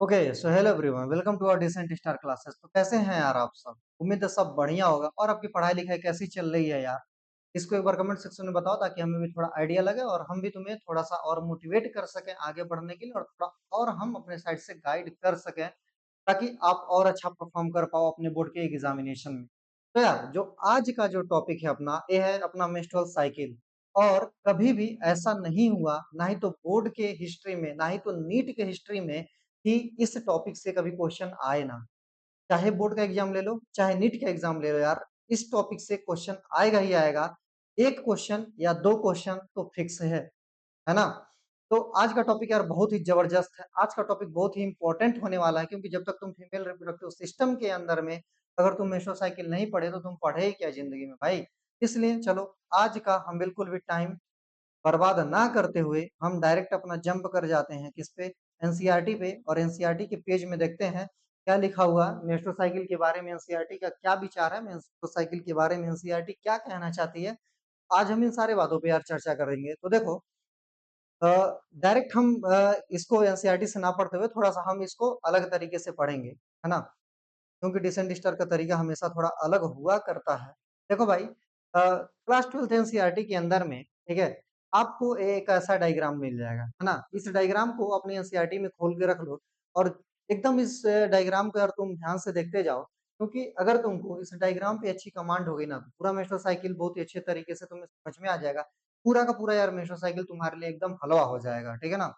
Okay so hello everyone welcome to our decent star classes. तो कैसे हैं यार आप सब? उम्मीद है सब बढ़िया होगा। और आपकी पढ़ाई लिखाई कैसी चल रही है यार? इसको एक बार कमेंट सेक्शन में बताओ ताकि हमें भी थोड़ा आइडिया लगे और हम भी तुम्हें थोड़ा सा और मोटिवेट कर सकें आगे बढ़ने के लिए, और थोड़ा और हम अपने साइड से गाइड कर सकें ताकि आप और अच्छा परफॉर्म कर पाओ अपने बोर्ड के एग्जामिनेशन में। तो यार जो आज का जो टॉपिक है अपना, ये है अपना मेंस्ट्रुअल साइकिल। और कभी भी ऐसा नहीं हुआ, ना ही तो बोर्ड के हिस्ट्री में, ना ही तो नीट के हिस्ट्री में, कि इस टॉपिक से कभी क्वेश्चन आए ना। चाहे बोर्ड का एग्जाम ले लो, चाहे नीट का एग्जाम ले लो यार, इस टॉपिक से क्वेश्चन आएगा ही आएगा। एक क्वेश्चन या दो क्वेश्चन तो फिक्स है ना? तो आज का टॉपिक यार बहुत ही जबरदस्त है। आज का टॉपिक बहुत ही इंपॉर्टेंट होने वाला है, क्योंकि जब तक तुम फीमेल रिप्रोडक्टिव सिस्टम के अंदर में अगर तुम मेट्रो साइकिल नहीं पढ़े तो तुम पढ़े ही क्या जिंदगी में भाई। इसलिए चलो आज का हम बिल्कुल भी टाइम बर्बाद ना करते हुए हम डायरेक्ट अपना जंप कर जाते हैं किस पे, एनसीईआरटी पे। और एनसीईआरटी के पेज में देखते हैं क्या लिखा हुआ मेट्रो साइकिल के बारे में, एनसीईआरटी का क्या विचार है मेट्रो साइकिल के बारे में, एनसीईआरटी क्या कहना चाहती है। आज हम इन सारे बातों पे यार चर्चा करेंगे। तो देखो, डायरेक्ट हम इसको एनसीईआरटी से ना पढ़ते हुए थोड़ा सा हम इसको अलग तरीके से पढ़ेंगे, है ना? क्योंकि डिसेंट स्टार का तरीका हमेशा थोड़ा अलग हुआ करता है। देखो भाई, क्लास 12th एनसीईआरटी के अंदर में, ठीक है, आपको एक ऐसा डायग्राम मिल जाएगा, है ना? इस डायग्राम को अपनी एनसीईआरटी में खोल के रख लो और एकदम इस डायग्राम को यार तुम ध्यान से देखते जाओ, क्योंकि अगर तुमको इस डायग्राम पे अच्छी कमांड होगी ना, तो पूरा मेट्रो साइकिल बहुत ही अच्छे तरीके से तुम्हें समझ में आ जाएगा। पूरा का पूरा यार मेट्रो साइकिल तुम्हारे लिए एकदम हलवा हो जाएगा, ठीक है ना?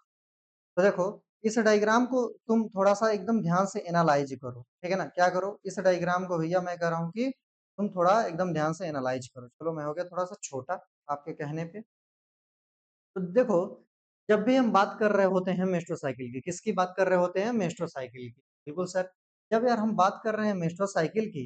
तो देखो, इस डायग्राम को तुम थोड़ा-सा एकदम ध्यान से एनालाइज़ करो, ठीक है ना? क्या करो? इस डायग्राम को भैया मैं कह रहा हूँ कि तुम थोड़ा एकदम ध्यान से एनालाइज़ करो। चलो मैं हो गया थोड़ा-सा छोटा आपके कहने पे। तो देखो, जब भी हम बात कर रहे होते हैं मेट्रो साइकिल की, किसकी बात कर रहे होते हैं? मेट्रो साइकिल की। बिल्कुल सर। जब यार हम बात कर रहे हैं मेट्रो साइकिल की,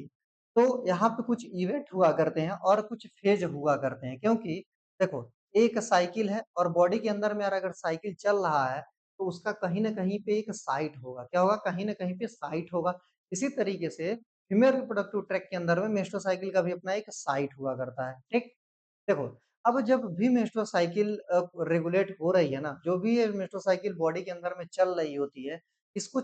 तो यहाँ पे कुछ इवेंट हुआ करते हैं और कुछ फेज हुआ करते हैं। क्योंकि देखो, एक साइकिल है और बॉडी के अंदर में यार अगर साइकिल चल रहा है, तो उसका कहीं न कहीं पे एक साइट होगा। क्या होगा? कहीं न कहीं पे साइट होगा। इसी तरीके से फीमेल रिप्रोडक्टिव ट्रैक्ट के अंदर में मेट्रो साइकिल का भी अपना एक साइट हुआ करता है। ठीक? देखो, अब जब भी मेट्रो साइकिल रेगुलेट हो रही है ना, जो भी ये मेट्रो साइकिल बॉडी के अंदर में चल रही होती है, इसके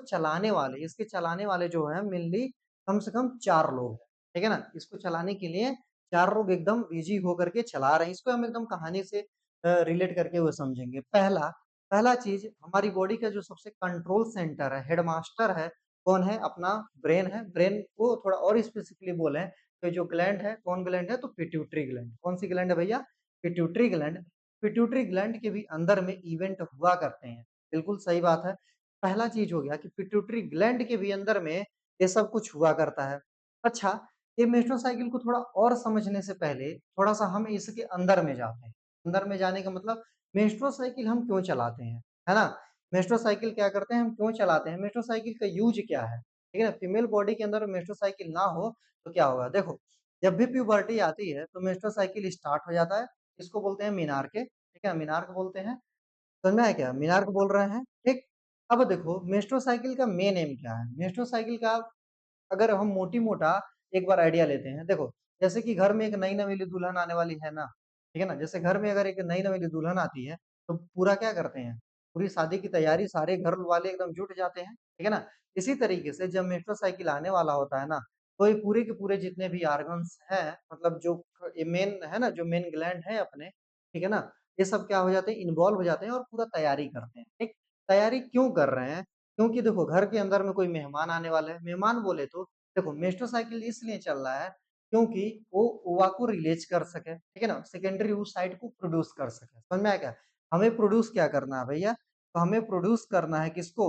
चलाने वाले जो हैं मेनली कम से कम 4 लोग हैं, ठीक है ना? इसको चलाने के लिए 4 लोग एकदम बिज़ी होकर के चला रहे हैं। इसको हम एकदम कहानी से रिलेट करके वो समझेंगे। पहला पहला चीज़, हमारी बॉडी का जो सबसे कंट्रोल सेंटर है, हेडमास्टर है, कौन है? अपना ब्रेन है। ब्रेन को थोड़ा और स्पेसिफिकली बोलें तो जो ग्लैंड है, कौन ग्लैंड है? तो पिट्यूटरी ग्लैंड। कौन सी ग्लैंड है भैया? Pituitary gland. पिट्यूटरी ग्लैंड के भी अंदर में इवेंट हुआ करते हैं। बिल्कुल सही बात है। पहला चीज़ हो गया कि पिट्यूटरी ग्लैंड के भी अंदर में ये सब कुछ हुआ करता है। अच्छा, ये मेट्रो साइकिल को थोड़ा और समझने से पहले थोड़ा-सा हम इसके अंदर में जाते हैं। अंदर में जाने का मतलब, मेट्रो साइकिल हम क्यों चलाते हैं, है ना? मेट्रो साइकिल क्या करते हैं, हम क्यों चलाते हैं? मेट्रो साइकिल का यूज़ क्या है? ठीक है ना? फीमेल बॉडी के अंदर मेट्रो साइकिल ना हो तो क्या होगा? देखो, जब भी प्यूबर्टी आती है तो मेस्ट्रुअल साइकिल स्टार्ट हो जाता है। इसको बोलते हैं मीनार्के, ठीक है? मीनार्क बोलते हैं। समझ में आया क्या? मीनार्क बोल रहे हैं, ठीक? अब देखो, मेस्ट्रुअल साइकिल का मेन एम क्या है? मेस्ट्रुअल साइकिल का अगर हम मोटी-मोटा एक बार आइडिया लेते हैं, देखो, जैसे कि घर में एक नई-नवेली दुल्हन आने वाली है ना, ठीक है ना? जैसे घर में अगर एक नई-नवेली दुल्हन आती है, तो पूरा क्या करते हैं? पूरी शादी की तैयारी सारे घर वाले एकदम जुट जाते हैं, ठीक है ना? इसी तरीके से जब मेट्रो साइकिल आने वाला होता है ना, तो ये पूरे के पूरे जितने भी ऑर्गन्स हैं, मतलब जो ये मेन है ना, जो मेन ग्लैंड है अपने, ठीक है ना? ये सब क्या हो जाते हैं? इन्वॉल्व हो जाते हैं और पूरा तैयारी करते हैं, ठीक? तैयारी क्यों कर रहे हैं? क्योंकि देखो, घर के अंदर में कोई मेहमान आने वाला है। मेहमान बोले तो देखो, मेट्रो साइकिल इसलिए चल रहा है क्योंकि वो ओवा को रिलीज़ कर सके, ठीक है ना? सेकेंडरी oocyte को प्रोड्यूस कर सके। समझ में आया क्या? हमें प्रोड्यूस क्या करना है भैया? तो हमें प्रोड्यूस करना है किसको?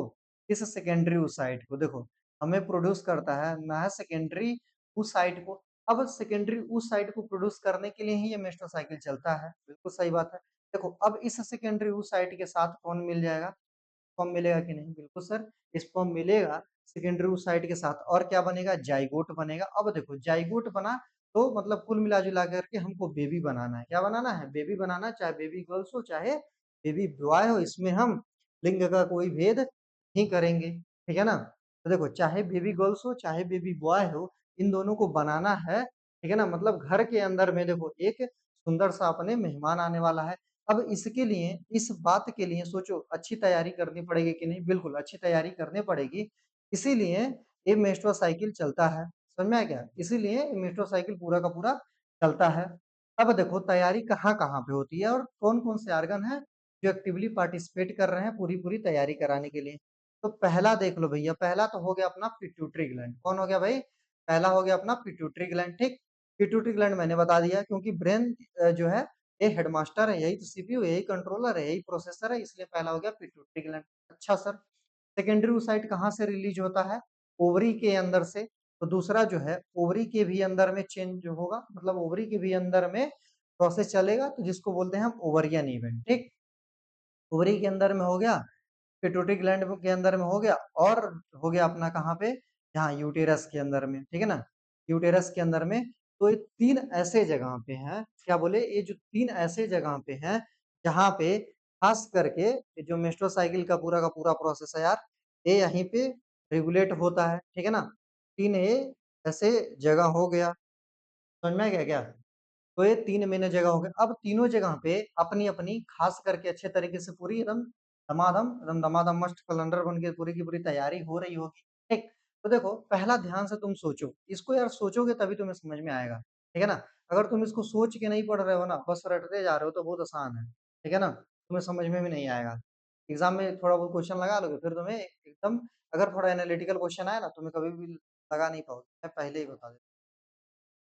इस सेकेंडरी oocyte को। देखो, हमें प्रोड्यूस करता है ना है सेकेंडरी oocyte को। अब सेकेंडरी oocyte को प्रोड्यूस करने के लिए ही ये मेट्रो साइकिल चलता है। बिल्कुल सही बात है। देखो, अब इस सेकेंडरी oocyte के साथ कौन मिल जाएगा? स्पर्म मिलेगा कि नहीं? बिल्कुल सर, स्पर्म मिलेगा सेकेंडरी oocyte के साथ, और क्या बनेगा? जाइगोट बनेगा। अब देखो, जाइगोट बना तो मतलब कुल मिला-जुला करके हमको बेबी बनाना है। क्या बनाना है? बेबी बनाना है, चाहे बेबी गर्ल्स हो, चाहे बेबी बॉय हो। इसमें हम लिंग का कोई भेद नहीं करेंगे, ठीक है ना? तो देखो, चाहे बेबी गर्ल्स हो, चाहे बेबी बॉय हो, इन दोनों को बनाना है, ठीक है ना? मतलब घर के अंदर में देखो, एक सुंदर सा अपने मेहमान आने वाला है। अब इसके लिए इस बात के लिए सोचो अच्छी तैयारी करनी पड़ेगी कि नहीं? बिल्कुल अच्छी तैयारी करनी पड़ेगी। इसीलिए ये मेट्रो साइकिल चलता है। समझ में आया क्या? इसीलिए मेट्रो साइकिल पूरा का पूरा चलता है। अब देखो तैयारी कहाँ-कहाँ पे होती है और कौन-कौन से ऑर्गन हैं जो एक्टिवली पार्टिसिपेट कर रहे हैं पूरी-पूरी तैयारी कराने के लिए। तो पहला देख लो भैया, पहला तो हो गया अपना पिट्यूटरी ग्लैंड। कौन हो गया भाई? पहला हो गया अपना पिट्यूटरी ग्लैंड, ठीक? पिट्यूटरी ग्लैंड मैंने बता दिया क्योंकि ब्रेन जो है ये हेडमास्टर है, यही तो सीपीयू, यही कंट्रोलर है, यही प्रोसेसर है, इसलिए पहला हो गया पिट्यूटरी ग्लैंड। अच्छा सर, सेकेंडरी oocyte कहाँ से रिलीज होता है? ओवरी के अंदर से। तो दूसरा जो है ओवरी के भी अंदर में चेंज होगा, मतलब ओवरी के भी अंदर में प्रोसेस चलेगा, तो जिसको बोलते हैं हम ओवरियन इवेंट, ठीक? ओवरी के अंदर में हो गया, पिट्यूटरी ग्लैंड के अंदर में हो गया और हो गया अपना कहाँ पे? यहाँ यूटेरस के अंदर में, ठीक है ना? यूटेरस के अंदर में। तो ये 3 ऐसे जगह पे हैं, क्या बोले? ये जो 3 ऐसे जगह पे हैं, जहाँ पे खास करके ये जो मेस्ट्रोसाइकिल का पूरा प्रोसेस है यार, ये यहीं पे रेगुलेट होता है, ठीक है ना? 3 ये ऐसे जगह हो गया, समझ में आ गया क्या? तो ये 3 मेन जगह हो गए। अब तीनों जगह पे अपनी-अपनी खास करके अच्छे तरीके से पूरी एकदम दमादम मस्त कैलेंडर बन के पूरी की पूरी तैयारी हो रही होगी, ठीक? तो देखो पहला ध्यान से तुम सोचो, इसको यार सोचोगे तभी तुम्हें समझ में आएगा, ठीक है ना? अगर तुम इसको सोच के नहीं पढ़ रहे हो ना, बस रटते जा रहे हो तो बहुत आसान है, ठीक है ना? तुम्हें समझ में भी नहीं आएगा। एग्ज़ाम में थोड़ा बहुत क्वेश्चन लगा लोगे, फिर तुम्हें एकदम अगर थोड़ा एनालिटिकल क्वेश्चन आया ना, तुम्हें कभी भी लगा नहीं पाओगे, मैं पहले ही बता देता हूँ।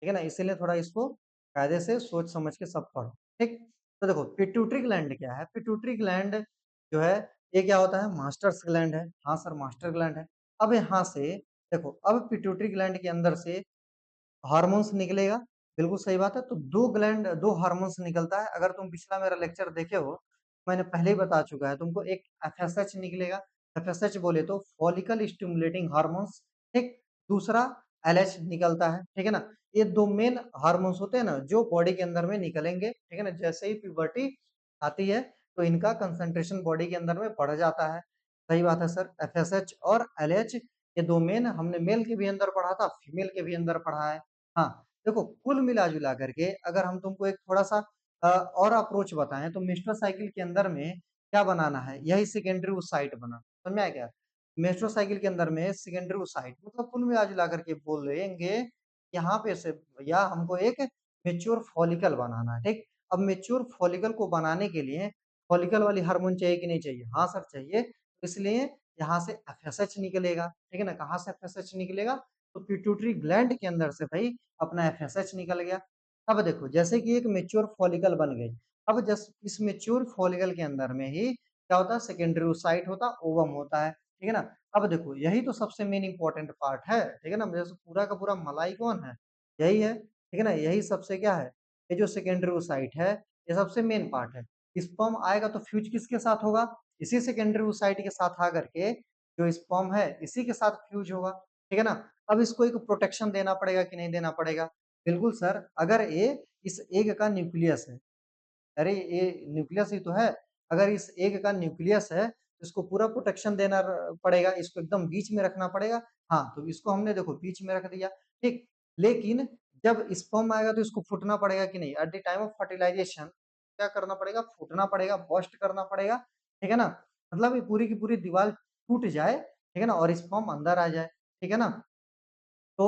ठीक है ना? इसीलिए थोड़ा इसको कायदे से सोच समझ के सब पढ़ो, ठीक? तो देखो पिट्यूटरी ग्लैंड क्या है? पिट्यूटरी ग्लैंड जो है ये क्या होता है? मास्टर्स ग्लैंड है। हाँ सर मास्टर ग्लैंड है। अब यहाँ से देखो अब पिट्यूटरी ग्लैंड के अंदर से हार्मोन्स निकलेगा, बिल्कुल सही बात है। तो 2 हार्मोन्स निकलता है। अगर तुम पिछला मेरा लेक्चर देखे हो, मैंने पहले ही बता चुका है तुमको एक एफएसएच निकलेगा। एफएसएच बोले तो फॉलिकल स्टिमुलेटिंग हार्मोन्स, ठीक? दूसरा एलएच निकलता है, ठीक है ना? ये 2 मेन हार्मोन्स होते हैं ना, जो बॉडी के अंदर में निकलेंगे, ठीक है ना? जैसे ही प्यूबर्टी आती है, तो इनका कंसंट्रेशन बॉडी के अंदर में बढ़ जाता है। सही बात है सर, एफएसएच और एलएच ये 2 मेन हमने मेल के भी अंदर पढ़ा था, फीमेल के भी अंदर पढ़ा है। हाँ, देखो कुल मिला-जुला करके अगर हम तुमको एक थोड़ा-सा और अप्रोच बताएँ तो मेस्ट्रो साइकिल के अंदर में क्या बनाना है? यही सेकेंडरी oocyte बना, समझ में आया क्या? मेस्ट्रो साइकिल के अंदर में सेकेंडरी oocyte मतलब कुल मिला-जुला करके बोलेंगे, यहाँ पे से भैया हमको एक मैच्योर फॉलिकल बनाना है, ठीक? अब मैच्योर फॉलिकल को बनाने के लिए फॉलिकल वाली हार्मोन चाहिए कि नहीं चाहिए? हाँ सर चाहिए, इसलिए यहाँ से एफएसएच निकलेगा, ठीक है ना? कहाँ से एफएसएच निकलेगा? तो पिट्यूटरी ग्लैंड के अंदर से भाई अपना एफएसएच निकल गया। अब देखो जैसे कि एक मैच्योर फॉलिकल बन गई, अब जस इस मैच्योर फॉलिकल के अंदर में ही क्या होता है? सेकेंडरी oocyte होता है, ओवम होता है, ठीक है ना? अब देखो यही तो सबसे मेन इम्पोर्टेंट पार्ट है, ठीक है ना? जैसे पूरा का पूरा मलाई कौन है? यही है, ठीक है ना? यही सबसे क्या है? ये जो सेकेंडरी oocyte है, ये सबसे मेन पार्ट है। स्पर्म आएगा तो फ्यूज किसके साथ होगा? इसी सेकेंडरी oocyte के साथ आकर के जो स्पर्म है, इसी के साथ फ्यूज होगा, ठीक है ना? अब इसको एक प्रोटेक्शन देना पड़ेगा कि नहीं देना पड़ेगा? बिल्कुल सर, अगर ये इस एग का न्यूक्लियस है, अरे ये न्यूक्लियस ही तो है, अगर इस एग का न्यूक्लियस है, तो इसको पूरा प्रोटेक्शन देना पड़ेगा, इसको एकदम बीच में रखना पड़ेगा। हाँ, तो इसको हमने देखो बीच में रख दिया, ठीक? लेकिन जब स्पर्म आएगा तो इसको फूटना पड़ेगा कि नहीं? At the time of fertilisation क्या करना पड़ेगा? फूटना पड़ेगा, बर्स्ट करना पड़ेगा, ठीक है ना? मतलब ये पूरी की पूरी दीवार टूट जाए, ठीक है ना? और स्पर्म अंदर आ जाए, ठीक है ना? तो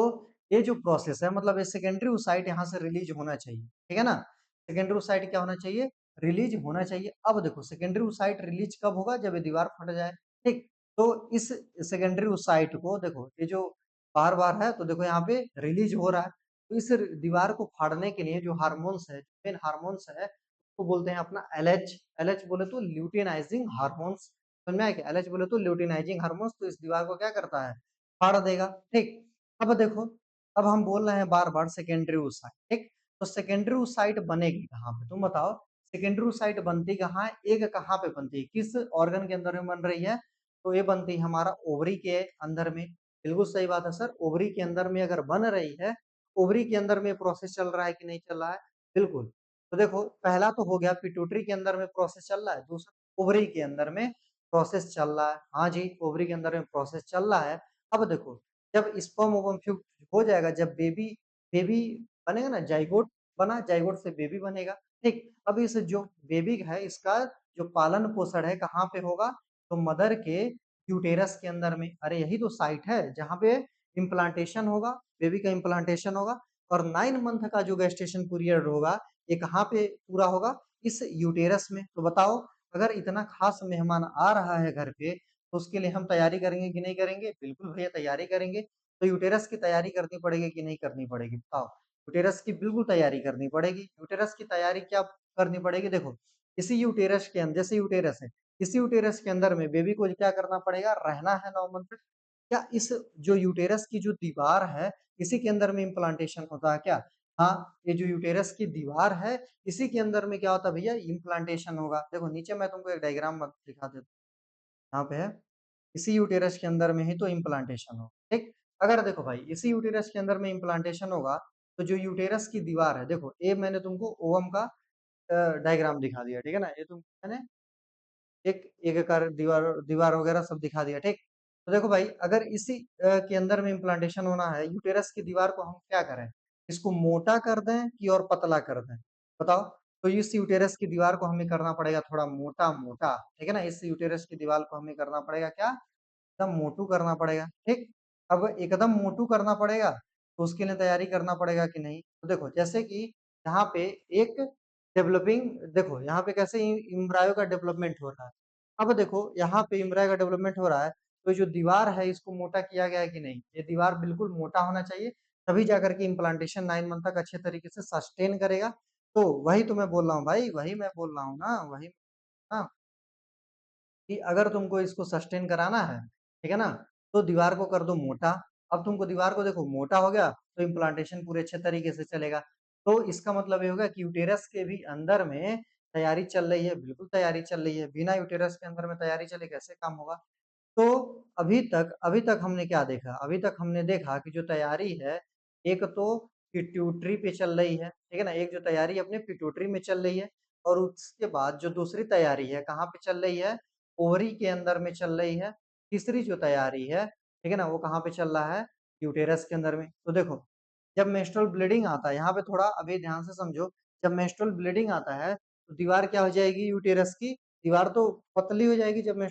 ये जो प्रोसेस है मतलब ये सेकेंडरी oocyte यहाँ से रिलीज होना चाहिए, ठीक है ना? सेकेंडरी oocyte क्या होना चाहिए? रिलीज होना चाहिए। अब देखो सेकेंडरी oocyte रिलीज कब होगा? जब ये दीवार फट जाए, ठीक? तो इस सेकेंडरी oocyte को देखो ये जो बार-बार है तो देखो यहाँ पे रिलीज हो रहा है। तो इस दीवार को फाड़ने के लिए जो हार्मोन्स है, मेन हार्मोन्स है, उसको बोलते हैं अपना एलएच। एलएच बोले तो ल्यूटिनाइजिंग हार्मोन्स, समझ में आया क्या? एलएच बोले तो ल्यूटिनाइजिंग हार्मोन्स तो इस दीवार को क्या करता है? फाड़ देगा, ठीक? अब देखो, अब हम बोल रहे हैं बार-बार सेकेंडरी oocyte, ठीक? तो सेकेंडरी oocyte बनेगी कहाँ पे? तुम बताओ, सेकेंडरी oocyte बनती कहाँ है? एग कहाँ पे बनती है? किस ऑर्गन के अंदर में बन रही है? तो ये बनती है हमारा ओवरी के अंदर में। बिल्कुल सही बात है सर, ओवरी के अंदर में अगर बन रही है, ओवरी के अंदर में प्रोसेस चल रहा है कि नहीं चल रहा है? बिल्कुल। तो देखो पहला तो हो गया पिट्यूटरी के अंदर में प्रोसेस चल रहा है, दूसरा ओवरी के अंदर में प्रोसेस चल रहा है। हाँ जी, ओवरी के अंदर में प्रोसेस चल रहा है। अब देखो जब स्पर्म ओवम फ्यूज हो जाएगा, जब बेबी बेबी बनेगा ना, जाइगोट बना, जाइगोट से बेबी बनेगा, ठीक। अब इस जो बेबी है इसका जो पालन पोषण है कहाँ पे होगा? तो मदर के यूटेरस के अंदर में। अरे यही तो साइट है जहाँ पे इम्प्लांटेशन होगा, बेबी का इम्प्लांटेशन होगा। और 9 मंथ का जो गेस्टेशन पीरियड होगा ये कहाँ पे पूरा होगा? इस यूटेरस में। तो बताओ अगर इतना खास मेहमान आ रहा है घर पे तो उसके लिए हम तैयारी करेंगे कि नहीं करेंगे? बिल्कुल भैया तैयारी करेंगे। तो यूटेरस की तैयारी करनी पड़ेगी कि नहीं करनी पड़ेगी? बताओ। यूटेरस की बिल्कुल तैयारी करनी पड़ेगी। यूटेरस की तैयारी क्या करनी पड़ेगी? देखो, इसी यूटेरस के अंदर, जैसे यूटेरस है, इसी यूटेरस के अंदर में बेबी को क्या करना पड़ेगा? रहना है 9 मंथ तक। क्या इस जो यूटेरस की जो दीवार है, इसी के अंदर में इम्प्लांटेशन होता है क्या? हाँ, ये जो यूटेरस की दीवार है, इसी के अंदर में क्या होता है भैया? इम्प्लांटेशन होगा। देखो नीचे मैं तुमको एक डायग्राम दिखा देता हूँ, यहाँ पे है। इसी यूटेरस के अंदर में ही तो इम्प्लांटेशन हो, ठीक? अगर देखो भाई इसी यूटेरस के अंदर में इम्प्लांटेशन होगा, तो जो यूटेरस की दीवार है, देखो ये मैंने तुमको ओवम का डायग्राम दिखा दिया, ठीक है ना? ये तुम मैंने एक एक आकार दीवार दीवार वगैरह सब दिखा दिया, ठीक? तो देखो भाई अगर इसी के अंदर में इम्प्लांटेशन होना है, यूटेरस की दीवार को हम क्या करें? इसको मोटा कर दें कि और पतला कर दें? बताओ? तो इस यूटेरस की दीवार को हमें करना पड़ेगा थोड़ा मोटा-मोटा, ठीक है ना? इस यूटेरस की दीवार को हमें करना पड़ेगा क्या? एकदम मोटू करना पड़ेगा, ठीक? अब एकदम मोटू करना पड़ेगा, तो उसके लिए तैयारी करना पड़ेगा कि नहीं? तो देखो जैसे कि यहाँ पे एक डेवलपिंग देखो यहाँ पे कैसे एम्ब्रायो का डेवलपमेंट हो रहा है। अब देखो यहाँ पे एम्ब्रायो का डेवलपमेंट हो रहा है, तो जो दीवार है इसको मोटा किया गया है कि नहीं? ये दीवार बिल्कुल मोटा होना चाहिए, तभी जाकर के इम्प्लांटेशन 9 मंथ तक अच्छे तरीके से सस्टेन करेगा। तो वही तो मैं बोल रहा हूँ भाई, वही मैं बोल रहा हूँ ना, वही ना कि अगर तुमको इसको सस्टेन कराना है, ठीक है ना? तो दीवार को कर दो मोटा। अब तुमको दीवार को देखो मोटा हो गया, तो इम्प्लांटेशन पूरे अच्छे तरीके से चलेगा। तो इसका मतलब ये होगा कि यूटेरस के भी अंदर में तैयारी चल रही है, बिल्कुल तैयारी चल रही है। बिना यूटेरस के अंदर में तैयारी चले कैसे काम होगा? तो अभी तक हमने क्या देखा? अभी तक हमने देखा कि जो तैयारी है, एक तो पिट्यूटरी पे चल रही है, ठीक है ना? एक जो तैयारी अपने पिट्यूटरी में चल रही है और उसके बाद जो दूसरी तैयारी है, कहाँ पे चल रही है? ओवरी के अंदर में चल रही है। तीसरी जो तैयारी है, ठीक है ना? वो कहाँ पे चल रहा है? यूटेरस के अंदर में। तो देखो, जब मेंस्ट्रुअल ब्लीडिंग आता है, यहाँ पे थोड़ा अभी ध्यान से समझो, जब मेंस्ट्रुअल ब्लीडिंग आता है, तो दीवार क्या हो जाएगी यूटेरस की? दीवार तो पतली हो जाएगी जब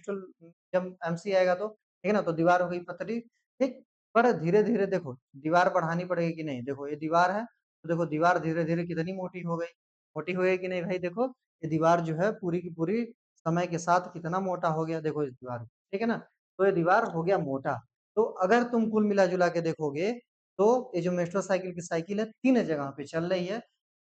एमसी आएगा तो, ठीक है ना? तो दीवार हो गई पतली, ठीक? पर धीरे-धीरे देखो, दीवार बढ़ानी पड़ेगी कि नहीं? देखो ये दीवार है, तो देखो दीवार धीरे-धीरे कितनी मोटी हो गई? मोटी हो गई कि नहीं भाई देखो, ये दीवार जो है पूरी की पूरी समय के साथ कितना मोटा हो गया देखो इस दीवार को, ठीक है ना? तो ये दीवार हो गया मोटा। तो अगर तुम कुल मिला-जुला के देखोगे, तो ये जो मेट्रो साइकिल की साइकिल है, 3 जगह पे चल रही है।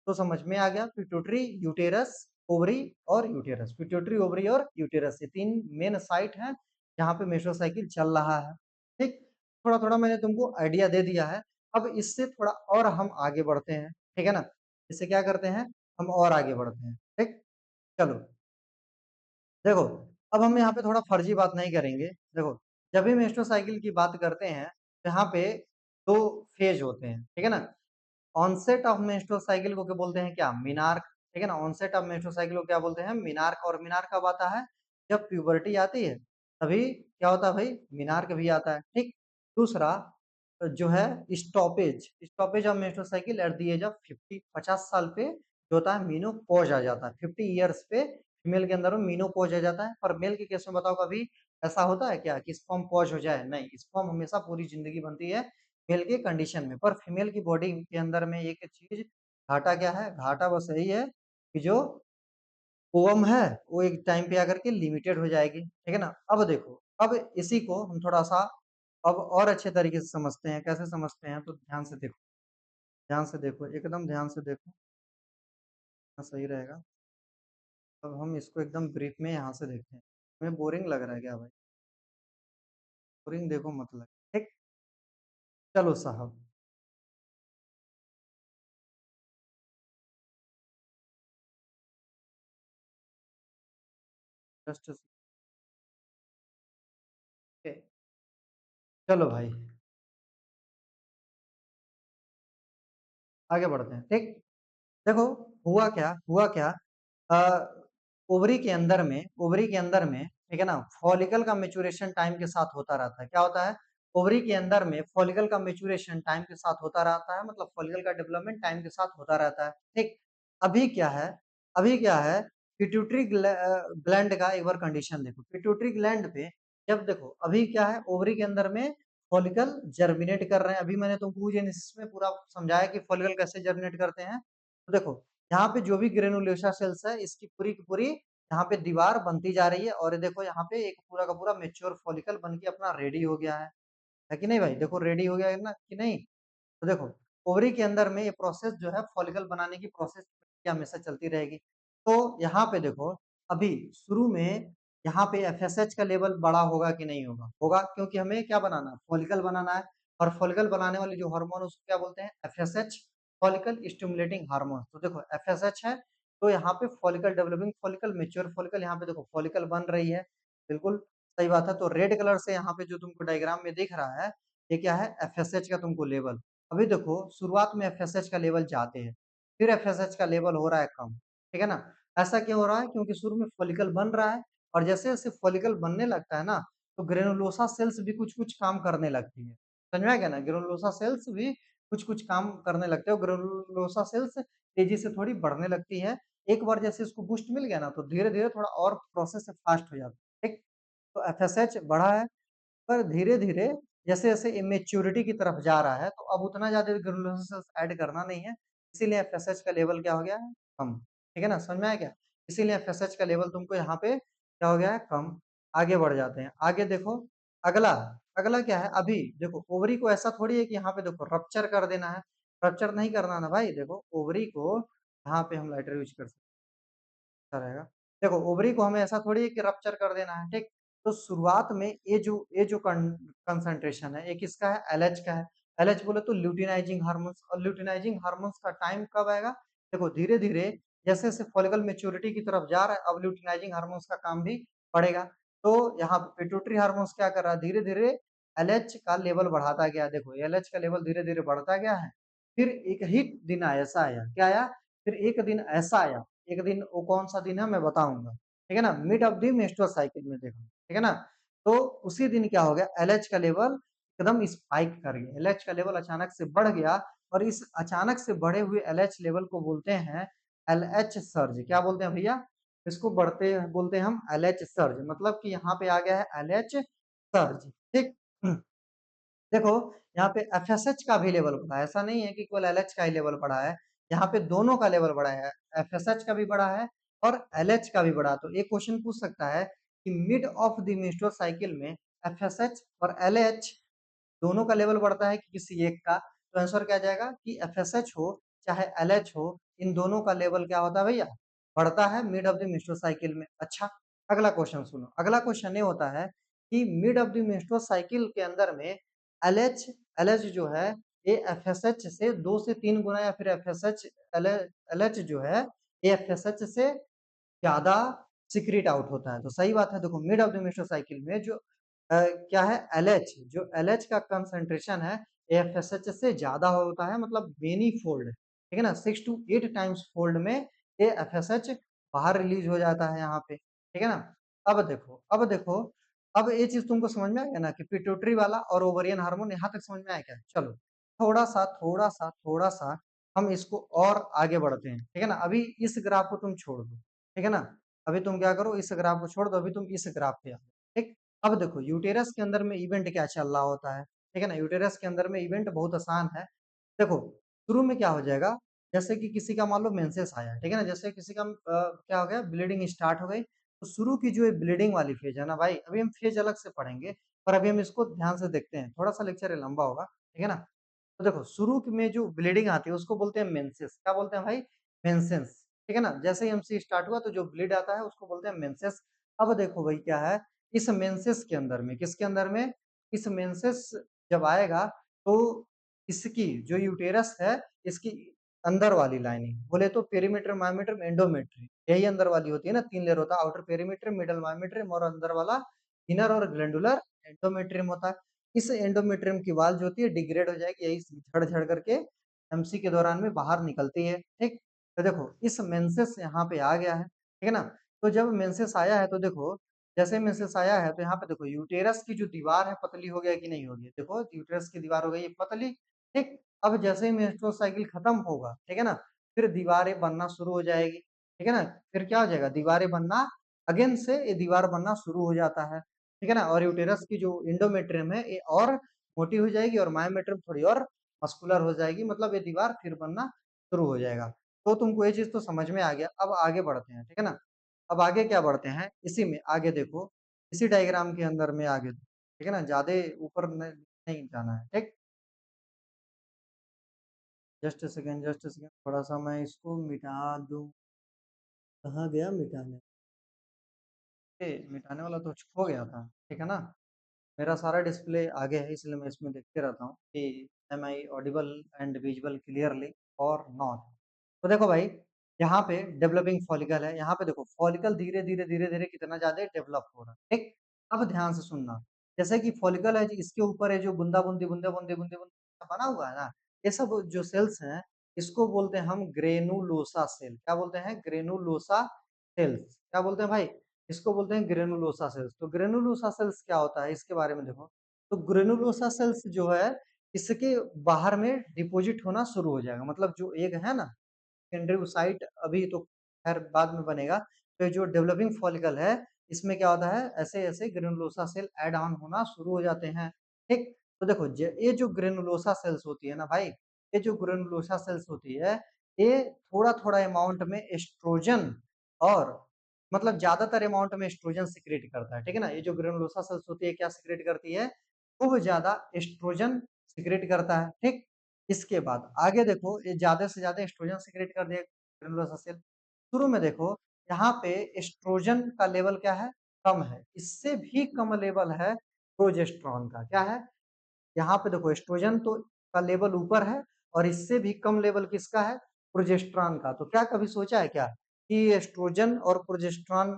तो समझ में आ गया पिट्यूटरी, यूटेरस, ओवरी और यूटेरस। पिट्यूटरी, ओवरी और यूटेरस ये 3 मेन साइट हैं, जहाँ पे मेट्रो साइकिल चल रहा है। ठीक? थोड़ा-थोड़ा मैंने तुमको आइडिया दे दिया है। अब इससे थोड़ा और हम आगे बढ़ते हैं, ठीक है ना? इससे क्या करते हैं? हम और आगे बढ़ते हैं, ठीक? चलो, देखो, अब हम यहाँ पे थोड़ा फर्जी बात नहीं करेंगे। देखो, जब भी मेट्रो साइकिल की बात करते हैं, तो यहाँ पे 2 फेज़ होते हैं, ठीक है ना? ऑनसेट ऑफ मेट्रो साइकिल को क्या बोलते हैं क्या? मीनार्क, ठीक है ना? ऑनसेट ऑफ मेट्रो साइकिल को क्या बोलते हैं? मीनार्क। और मीनार्क कब आता है? जब प्यूबर्टी आती है, तभी क्या होता है भाई? मीनार्क भी आता है, ठीक? दूसरा जो है stoppage, stoppage of metro cycle at the age of 50 50 साल पे जो होता है मेनोपॉज़ आ जाता है। 50 इयर्स पे फीमेल के अंदर में मेनोपॉज़ आ जाता है। पर मेल के केस में बताओ कभी ऐसा होता है क्या कि स्पर्म पॉज़ हो जाए? नहीं, स्पर्म हमेशा पूरी ज़िंदगी बनती है मेल के कंडीशन में। पर फीमेल की बॉडी के अंदर में एक चीज़ घाटा क्या है? घाटा बस यही है कि जो ओवम है, वो एक टाइम पे आकर के लिमिटेड हो जाएगी, ठीक है ना? अब देखो, अब इसी को हम थोड़ा-सा अब और अच्छे तरीके से समझते हैं, कैसे समझते हैं? तो ध्यान से देखो, एकदम ध्यान से देखो, सही रहेगा। अब हम इसको एकदम ब्रीफ में यहाँ से देखते हैं। हमें बोरिंग लग रहा है क्या भाई? बोरिंग देखो मत लगे, ठीक? चलो साहब, जस्ट ओके, चलो भाई, आगे बढ़ते हैं, ठीक? देखो, हुआ क्या अ, ओवरी के अंदर में, ठीक है ना? फॉलिकल का मैच्योरेशन टाइम के साथ होता रहता है। क्या होता है? ओवरी के अंदर में फॉलिकल का मैच्योरेशन टाइम के साथ होता रहता है, मतलब फॉलिकल का डेवलपमेंट टाइम के साथ होता रहता है, ठीक? अभी क्या है? अभी क्या है, पिट्यूटरी ग्लैंड का एक बार कंडीशन देखो। पिट्यूटरी ग्लैंड पे जब देखो अभी क्या है, ओवरी के अंदर में फॉलिकल जर्मिनेट कर रहे हैं। अभी मैंने तुमको जेनेसिस में पूरा समझाया कि फॉलिकल कैसे जर्मिनेट करते हैं। तो देखो यहाँ पे जो भी ग्रेनुलोसा सेल्स है, इसकी पूरी की पूरी यहाँ पे दीवार बनती जा रही है, और ये देखो यहाँ पे एक पूरा का पूरा मेच्योर फॉलिकल बन के अपना रेडी हो गया है कि नहीं भाई? देखो रेडी हो गया है ना कि नहीं? तो देखो ओवरी के अंदर में ये प्रोसेस जो है, फॉलिकल बनाने की प्रोसेस हमेशा चलती रहेगी। तो यहाँ पे देखो अभी शुरू में यहाँ पे एफएसएच का लेवल बड़ा होगा कि नहीं होगा? होगा, क्योंकि हमें क्या बनाना है, फॉलिकल बनाना है। और फॉलिकल बनाने वाले जो हार्मोन उसको क्या बोलते हैं, एफएसएच, फॉलिकल स्टिमुलेटिंग हार्मोन। तो देखो एफएसएच है, तो यहाँ पे follicle developing follicle, mature follicle, यहाँ पे देखो फॉलिकल बन रही है। बिल्कुल सही बात है। तो रेड कलर से यहाँ पे जो तुमको डायग्राम में दिख रहा है, ये क्या है, एफएसएच का तुमको लेवल। अभी देखो शुरुआत में एफएसएच का लेवल जाते हैं, फिर एफएसएच का लेवल हो रहा है कम, ठीक है ना? ऐसा क्यों हो रहा है? क्योंकि शुरू में फॉलिकल बन रहा है, और जैसे-जैसे फॉलिकल बनने लगता है ना, तो ग्रेनुलोसा सेल्स भी कुछ-कुछ काम करने लगती है। समझ में आ गया ना? ग्रेनुलोसा सेल्स भी कुछ-कुछ काम करने लगते हैं, और ग्रेनुलोसा सेल्स तेजी से थोड़ी बढ़ने लगती है। एक बार जैसे इसको बूस्ट मिल गया ना, तो धीरे-धीरे थोड़ा और प्रोसेस फास्ट हो जाता है, ठीक? तो एफएसएच बढ़ा है, पर धीरे-धीरे जैसे-जैसे इमैच्योरिटी की तरफ जा रहा है, तो अब उतना ज़्यादा ग्रेनुलोसा ऐड करना नहीं है, इसीलिए एफएसएच का लेवल क्या हो गया है, कम। ठीक है ना? समझ में आया क्या? इसीलिए एफएसएच का लेवल तुमको यहाँ पे क्या हो गया है, कम। आगे बढ़ जाते हैं। आगे देखो अगला, अगला क्या है, अभी देखो ओवरी को ऐसा थोड़ी है कि यहाँ पे देखो रप्चर कर देना है, रप्चर नहीं करना ना भाई। देखो ओवरी को यहाँ पे हम लाइटर यूज़ कर सकते हैं। अच्छा रहेगा। देखो ओवरी को हमें ऐसा थोड़ी है कि रप्चर कर देना है, ठीक? तो शुरुआत में ये जो कंसंट्रेशन है, ये किसका है, एलएच का है। एलएच बोले तो ल्यूटिनाइजिंग हार्मोन्स, और ल्यूटिनाइजिंग हार्मोन्स का टाइम कब आएगा? देखो धीरे-धीरे जैसे-जैसे फॉलिकल मैच्योरिटी की तरफ जा रहा है, अब ल्यूटिनाइजिंग हार्मोन्स का काम भी बढ़ेगा। तो यहाँ पे पिट्यूटरी हार्मोन्स क्या कर रहा है, धीरे-धीरे एलएच का लेवल बढ़ाता गया। देखो एलएच का लेवल धीरे-धीरे बढ़ता गया है। फिर एक ही दिन ऐसा आया, क्या आया? फिर एक दिन ऐसा आया, एक दिन वो कौन-सा दिन है मैं बताऊँगा, ठीक है ना? Mid of the menstrual cycle में देखो, ठीक है ना? तो उसी दिन क्या हो गया, एलएच का लेवल एकदम स्पाइक कर गया, एलएच का लेवल अचानक से बढ़ गया, और इस अचानक से बढ़े हुए एलएच लेवल को बोलते हैं एलएच सर्ज। क्या बोलते हैं भैया? इसको बढ़ते बोलते हैं हम एलएच सर्ज, मतलब कि यहाँ पे आ गया है एलएच सर्ज, ठीक? देखो, यहाँ पे एफएसएच का भी लेवल बढ़ा है, ऐसा नहीं है कि केवल एलएच का ही लेवल बढ़ा है, यहाँ पे दोनों का लेवल बढ़ा है, एफएसएच का भी बढ़ा है और एलएच का भी बढ़ा है। तो एक क्वेश्चन पूछ सकता है कि mid of the menstrual cycle में एफएसएच और एलएच दोनों का लेवल बढ़ता है कि किसी एक का? तो आंसर क्या आ जाएगा कि एफएसएच हो चाहे एलएच हो, इन दोनों का लेवल क्या होता है भैया? बढ़ता है mid of the menstrual cycle में। अच्छा, अगला क्वेश्चन सुनो, अगला क्वेश्चन ये होता है कि mid of the menstrual cycle के अंदर में एलएच एलएच जो है, ये एफएसएच से 2 से 3 गुना, या फिर एफएसएच एल एलएच जो है, ये एफएसएच से ज़्यादा सीक्रेट आउट होता है। तो सही बात है, देखो mid of the menstrual cycle में जो क्या है, एलएच, जो एलएच का कंसंट्रेशन है, एफएसएच से ज़्यादा होता है, मतलब मेनी फोल्ड, ठीक है ना? 6 टू 8 टाइम्स फोल्ड में ये एफएसएच बाहर रिलीज़ हो जाता है यहाँ पे, ठीक है ना? अब देखो, अब ये चीज़ तुमको समझ में आ गया ना कि पिट्यूटरी वाला और ओवेरियन हार्मोन, यहाँ तक समझ में आया क्या? चलो, थोड़ा-सा हम इसको और आगे बढ़ते हैं, ठीक है ना? अभी इस ग्राफ को तुम छोड़ दो, ठीक है ना? अभी तुम क्या करो, इस ग्राफ को छोड़ दो, अभी तुम इस ग्राफ पे आओ, ठीक? अब देखो यूटेरस के अंदर में इवेंट क्या चल रहा होता है, ठीक है ना? यूटेरस के अंदर में इवेंट बहुत आसान है। देखो, शुरू में क्या हो जाएगा, जैसे कि किसी का मान लो मेंसेस आया, ठीक है ना? जैसे किसी का क्या हो गया, ब्लीडिंग स्टार्ट हो गई, तो शुरू की जो ये ब्लीडिंग वाली फेज़ है ना भाई, अभी हम फेज़ अलग से पढ़ेंगे, पर अभी हम इसको ध्यान से देखते हैं। थोड़ा-सा लेक्चर ये लंबा होगा, ठीक है ना? तो देखो शुरू में जो ब्लीडिंग आती है उसको बोलते हैं मेंसेस। क्या बोलते हैं भाई? मेंसेस, ठीक है ना? जैसे ही एमसी स्टार्ट हुआ तो जो ब्लीड आता है उसको बोलते हैं मेंसेस। अब देखो भाई क्या है, इस मेंसेस के अंदर में, किसके अंदर में? इस मेंसेस जब आएगा, तो इसकी जो यूटेरस है, इसकी अंदर वाली लाइनिंग बोले तो पेरीमीटर, मायोमीटर, एंडोमेट्रियम, यही अंदर वाली होती है ना, 3 लेयर होता है, आउटर पेरीमीटर, मिडल मायोमीट्रियम और अंदर वाला इनर और ग्लैंडुलर एंडोमेट्रियम होता है। इस एंडोमेट्रियम की वॉल जो होती है डिग्रेड हो जाएगी, यही झड़-झड़ करके एमसी के दौरान में बाहर निकलती है, ठीक? तो देखो इस मेंसेस यहाँ पे आ गया है, ठीक है ना? तो जब मेंसेस आया है तो देखो, जैसे मेंसेस आया है तो यहाँ पे देखो यूटेरस की जो दीवार है पतली हो गया कि नहीं हो गई? देखो यूटेरस की दीवार हो गई है पतली, ठीक? अब जैसे ही मेंस्ट्रुअल साइकिल खत्म होगा, ठीक है ना? फिर दीवारें बनना शुरू हो जाएगी, ठीक है ना? फिर क्या हो जाएगा दीवारें बनना अगेन से ये दीवार बनना शुरू हो जाता है, ठीक है ना? और यूटेरस की जो एंडोमेट्रियम है ये और मोटी हो जाएगी और मायोमेट्रियम थोड़ी और मस्कुलर हो जाएगी, मतलब ये दीवार फिर बनना शुरू हो जाएगा। तो तुमको ये चीज़ तो समझ में आ गया, अब आगे बढ़ते हैं, ठीक है ना? अब आगे क्या बढ़ते हैं, इसी में आगे देखो, इसी डायग्राम के अंदर में आगे, ठीक है ना? ज़्यादा ऊपर नहीं जाना है, ठीक? जस्ट अ सेकंड थोड़ा-सा मैं इसको मिटा दूँ। कहाँ गया मिटाने? मिटाने वाला तो खो गया था, ठीक है ना? मेरा सारा डिस्प्ले आगे है इसलिए मैं इसमें देखते रहता हूँ कि am I audible and visual clearly और नॉट। तो देखो भाई, यहाँ पे डेवलपिंग फॉलिकल है, यहाँ पे देखो फॉलिकल धीरे-धीरे कितना ज़्यादा डेवलप हो रहा है, ठीक? अब ध्यान से सुनना, जैसे कि फॉलिकल है जी, इसके ऊपर है जो बूंदा-बूंदी, बूंदे-बूंदे, बूंदे-बूंदे बना हुआ है ना, ये सब जो सेल्स हैं, इसको बोलते हैं हम ग्रेनुलोसा सेल। क्या बोलते हैं? Granulosa cells. क्या बोलते हैं भाई? इसको बोलते हैं ग्रेनुलोसा सेल्स। तो ग्रेनुलोसा सेल्स क्या होता है इसके बारे में देखो। तो ग्रेनुलोसा सेल्स जो है इसके बाहर में डिपॉजिट होना शुरू हो जाएगा। मतलब जो एक है ना एंड्रोसाइट अभी तो खैर बाद में बनेगा। तो जो डेवलपिंग फॉलिकल है इसमें क्या होता है ऐसे-ऐसे ग्रेनुलोसा सेल ऐड ऑन होना शुरू हो जाते हैं। ठीक? तो देखो ये जो ग्रेनुलोसा सेल्स होती है ना भाई, ये जो ग्रेनुलोसा सेल्स होती है ये थोड़ा-थोड़ा अमाउंट में एस्ट्रोजन और मतलब ज़्यादातर अमाउंट में एस्ट्रोजन सिक्रेट करता है, ठीक है ना? ये जो ग्रेनुलोसा सेल्स होती है क्या सिक्रेट करती है? खूब ज़्यादा एस्ट्रोजन सिक्रेट करता है, ठीक? इसके बाद आगे देखो ये ज़्यादा से ज़्यादा एस्ट्रोजन सिक्रेट कर देगा ग्रेनुलोसा सेल। शुरू में देखो यहाँ पे एस्ट्रोजन का लेवल क्या है? कम है। इससे भी कम लेवल है प्रोजेस्टेरॉन का। क्या है? यहाँ पे देखो एस्ट्रोजन तो का लेवल ऊपर है और इससे भी कम लेवल किसका है? प्रोजेस्टेरॉन का। तो क्या कभी सोचा है क्या कि एस्ट्रोजन और प्रोजेस्टेरॉन